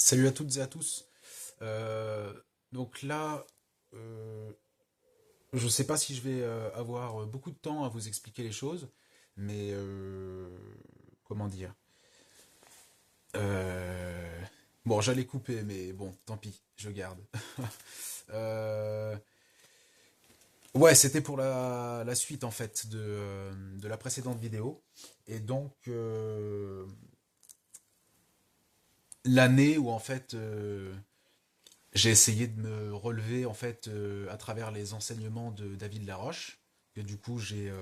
Salut à toutes et à tous. Euh, donc là, euh, je ne sais pas si je vais avoir beaucoup de temps à vous expliquer les choses, mais comment dire? Euh, bon, j'allais couper, mais bon, tant pis, je garde. Euh, ouais, c'était pour la suite en fait de la précédente vidéo. Et donc, l'année où en fait j'ai essayé de me relever en fait à travers les enseignements de David Laroche, que du coup j'ai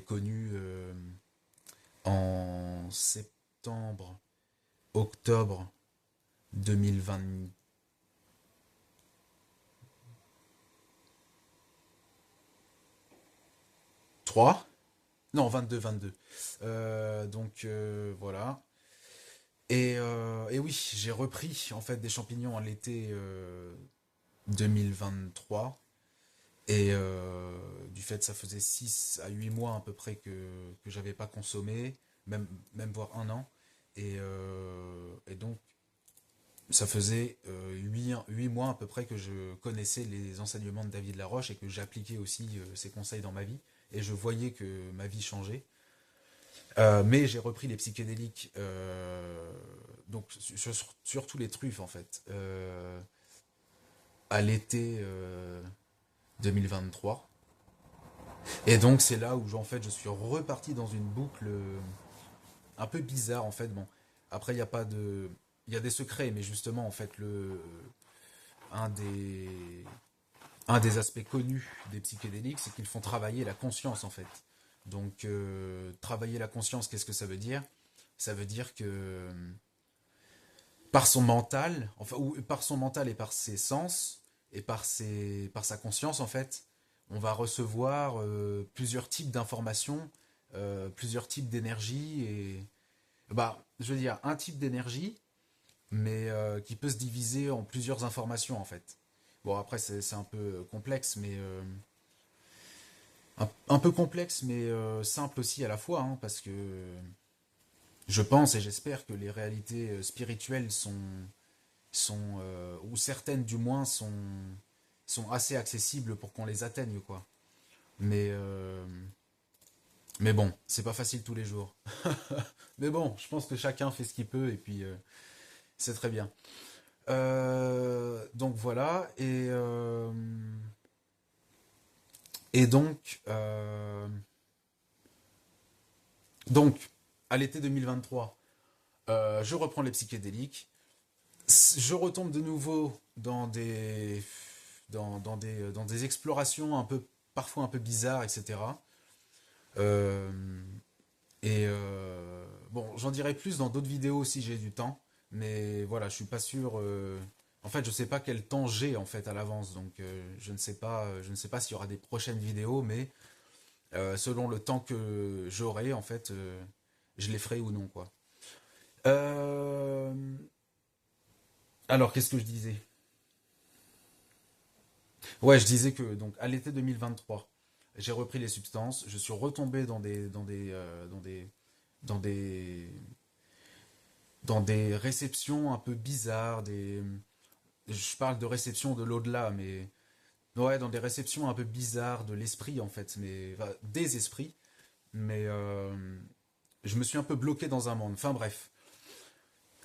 connu en septembre, octobre 2023. Non, 22. Voilà. Et oui, j'ai repris en fait des champignons à l'été 2023. Et du fait, ça faisait 6 à 8 mois à peu près que j'avais pas consommé, même voire un an. Et donc, ça faisait 8 mois à peu près que je connaissais les enseignements de David Laroche et que j'appliquais aussi ses conseils dans ma vie. Et je voyais que ma vie changeait. Mais j'ai repris les psychédéliques, donc surtout les truffes en fait, à l'été 2023. Et donc c'est là où en fait je suis reparti dans une boucle un peu bizarre en fait. Bon, après il y a pas de, il y a des secrets, mais justement en fait un des un des aspects connus des psychédéliques, c'est qu'ils font travailler la conscience en fait. Donc travailler la conscience, qu'est-ce que ça veut dire? Ça veut dire que par son mental, enfin ou par son mental et par ses sens et par sa conscience en fait, on va recevoir plusieurs types d'informations, plusieurs types d'énergie et bah je veux dire un type d'énergie mais qui peut se diviser en plusieurs informations en fait. Bon après c'est un peu complexe mais un peu complexe mais simple aussi à la fois hein, parce que je pense et j'espère que les réalités spirituelles sont ou certaines du moins sont assez accessibles pour qu'on les atteigne quoi. Mais euh, mais bon, c'est pas facile tous les jours. Mais bon, je pense que chacun fait ce qu'il peut et puis c'est très bien. Donc voilà et donc à l'été 2023, je reprends les psychédéliques. Je retombe de nouveau dans des explorations un peu parfois un peu bizarres, etc. Euh, bon, j'en dirai plus dans d'autres vidéos si j'ai du temps, mais voilà, je suis pas sûr. En fait, je sais pas quel temps j'ai en fait à l'avance, donc je ne sais pas s'il y aura des prochaines vidéos, mais selon le temps que j'aurai, en fait, je les ferai ou non quoi. Euh, alors, qu'est-ce que je disais? Ouais, je disais que donc à l'été 2023, j'ai repris les substances, je suis retombé dans des dans des réceptions un peu bizarres, je parle de réception de l'au-delà, mais ouais, dans des réceptions un peu bizarres de l'esprit en fait, mais enfin, des esprits, mais je me suis un peu bloqué dans un monde. Enfin bref.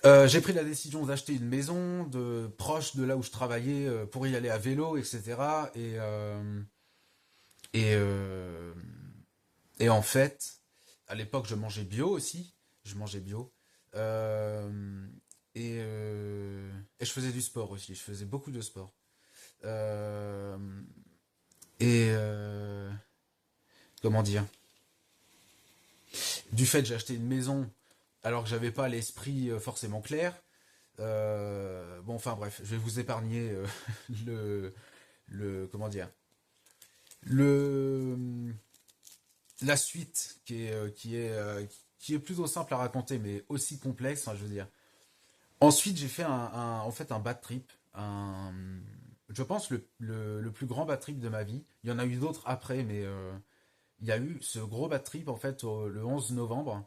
J'ai pris la décision d'acheter une maison proche de là où je travaillais pour y aller à vélo, etc. Et, euh, et en fait, à l'époque, je mangeais bio aussi. Je mangeais bio. Euh, et je faisais du sport aussi. Je faisais beaucoup de sport. Euh, et comment dire? Du fait que j'ai acheté une maison alors que j'avais pas l'esprit forcément clair. Bon, enfin bref, je vais vous épargner le, comment dire, le, la suite qui est plutôt simple à raconter, mais aussi complexe. Enfin, je veux dire. Ensuite, j'ai fait en fait un bad trip, je pense le plus grand bad trip de ma vie. Il y en a eu d'autres après, mais il y a eu ce gros bad trip en fait le 11 novembre.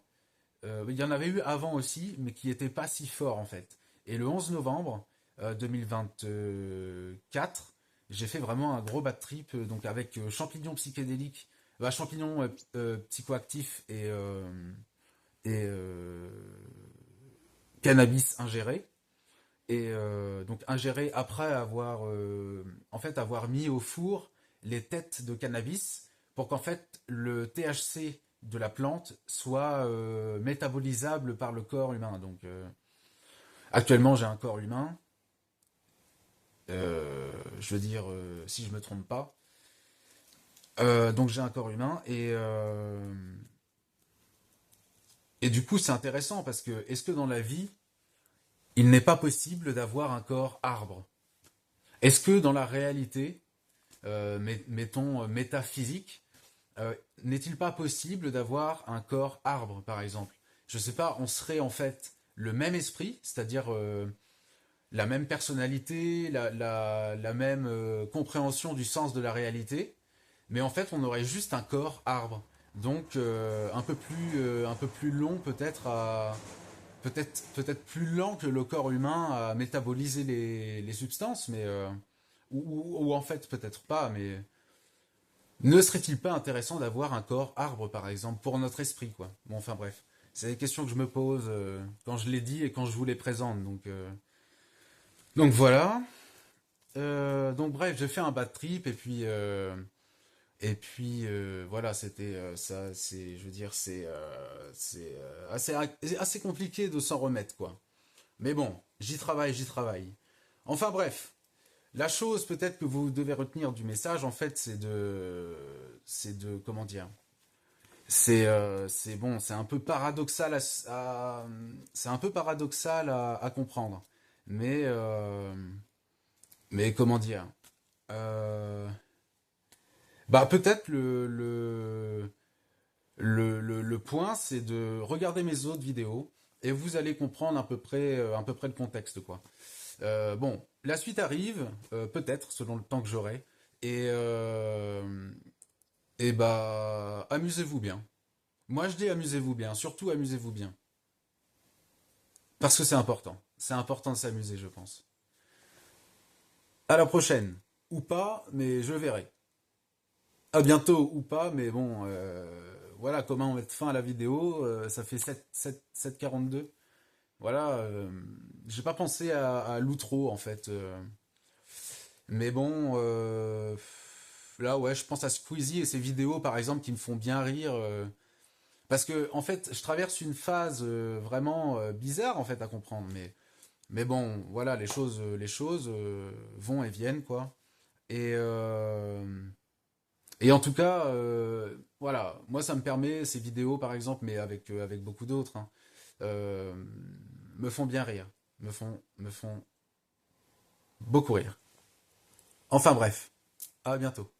Il y en avait eu avant aussi, mais qui n'étaient pas si forts en fait. Et le 11 novembre 2024, j'ai fait vraiment un gros bad trip, donc avec champignons psychédéliques, champignons psychoactifs et cannabis ingéré. Et donc ingéré après avoir, en fait, avoir mis au four les têtes de cannabis pour qu'en fait le THC de la plante soit métabolisable par le corps humain. Donc actuellement j'ai un corps humain, je veux dire si je me trompe pas. Donc j'ai un corps humain et du coup c'est intéressant parce que est-ce que dans la vie il n'est pas possible d'avoir un corps arbre? Est-ce que dans la réalité, mettons métaphysique, n'est-il pas possible d'avoir un corps arbre, par exemple? Je sais pas, on serait en fait le même esprit, c'est-à-dire la même personnalité, la même compréhension du sens de la réalité, mais en fait on aurait juste un corps arbre. Donc un peu plus long peut-être peut-être plus lent que le corps humain à métaboliser les substances, mais ou en fait peut-être pas, mais ne serait-il pas intéressant d'avoir un corps arbre, par exemple, pour notre esprit, quoi? Bon, enfin bref, c'est des questions que je me pose quand je les dis et quand je vous les présente, donc voilà. Donc bref, j'ai fait un bad trip et puis voilà, c'était ça, c'est, je veux dire, c'est assez compliqué de s'en remettre, quoi. Mais bon, j'y travaille. Enfin bref, la chose peut-être que vous devez retenir du message, en fait, comment dire, c'est bon, c'est un peu paradoxal c'est un peu paradoxal à comprendre, mais mais comment dire, euh, bah peut-être le point, c'est de regarder mes autres vidéos et vous allez comprendre à peu près le contexte, quoi. Bon, la suite arrive, peut-être, selon le temps que j'aurai. Et, euh, et bah, amusez-vous bien. Moi, je dis amusez-vous bien, surtout amusez-vous bien. Parce que c'est important. C'est important de s'amuser, je pense. À la prochaine. Ou pas, mais je verrai. À bientôt ou pas, mais bon, voilà comment mettre fin à la vidéo. Ça fait 7h42. Voilà, j'ai pas pensé à l'outro en fait. Mais bon, là ouais, je pense à Squeezie et ses vidéos par exemple qui me font bien rire. Parce que en fait, je traverse une phase vraiment bizarre en fait à comprendre. Mais bon, voilà, les choses vont et viennent quoi. Et, euh, et en tout cas, voilà, moi ça me permet, ces vidéos par exemple, mais avec beaucoup d'autres, hein, euh, me font bien rire. Me font beaucoup rire. Enfin bref, à bientôt.